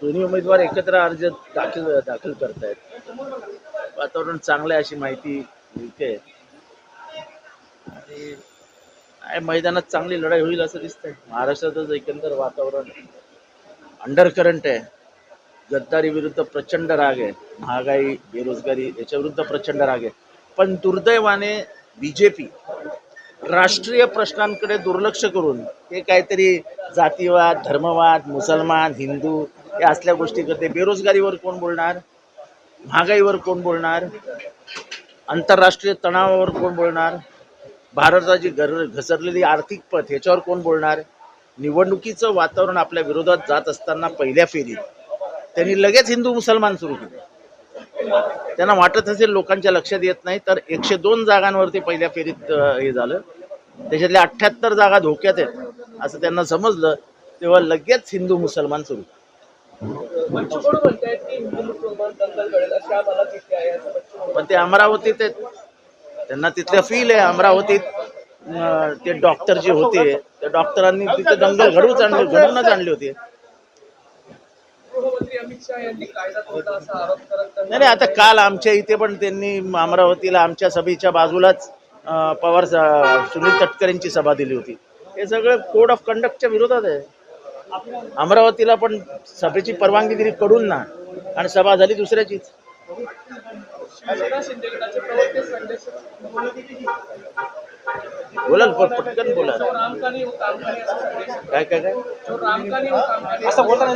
दोन्ही उमेदवार एकत्र अर्ज दाखल करतायत. वातावरण चांगलं आहे अशी माहिती मिळते आणि मैदानात चांगली लढाई होईल असं दिसतंय. महाराष्ट्रातच एकंदर वातावरण अंडर करंट आहे. गद्दारी विरुद्ध प्रचंड राग आहे. महागाई, बेरोजगारी याच्या विरुद्ध प्रचंड राग आहे. पण दुर्दैवाने बीजेपी राष्ट्रीय प्रश्नांकडे दुर्लक्ष करून हे काहीतरी जातीवाद, धर्मवाद, मुसलमान, हिंदू या असल्या गोष्टी करते. बेरोजगारीवर कोण बोलणार? महागाईवर कोण बोलणार? आंतरराष्ट्रीय तणावावर कोण बोलणार? भारताची घसरलेली आर्थिक पत ह्याच्यावर कोण बोलणार? निवडणुकीचं वातावरण आपल्या विरोधात जात असताना पहिल्या फेरीत त्यांनी लगेच हिंदू मुसलमान सुरू केले. त्यांना वाटत असेल लोकांच्या लक्षात येत नाही, तर 102 जागांवरती पहिल्या फेरीत हे झालं. त्याच्यातल्या 78 जागा धोक्यात आहेत असं त्यांना समजलं, तेव्हा लगेच हिंदू मुसलमान सुरू. पण ते अमरावतीत आहेत, त्यांना तिथलं फील आहे. अमरावतीत ते डॉक्टर जे होते त्या डॉक्टरांनी तिथे दंगल घडवूनच आणले होते. नाही, आता काल आमच्या इथे पण त्यांनी अमरावतीला आमच्या सभेच्या बाजूलाच पवार सुनील तटकरेंची सभा दिली होती. हे सगळं कोड ऑफ कंडक्टच्या विरोधात आहे. अमरावतीला पण सभेची परवानगी दिली कडून ना, आणि सभा झाली दुसऱ्याचीच. बोला पटकन बोला. काय काय काय असं बोलताना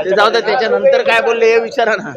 ते जाऊ द्या, त्याच्यानंतर काय बोलले हे विचारा ना.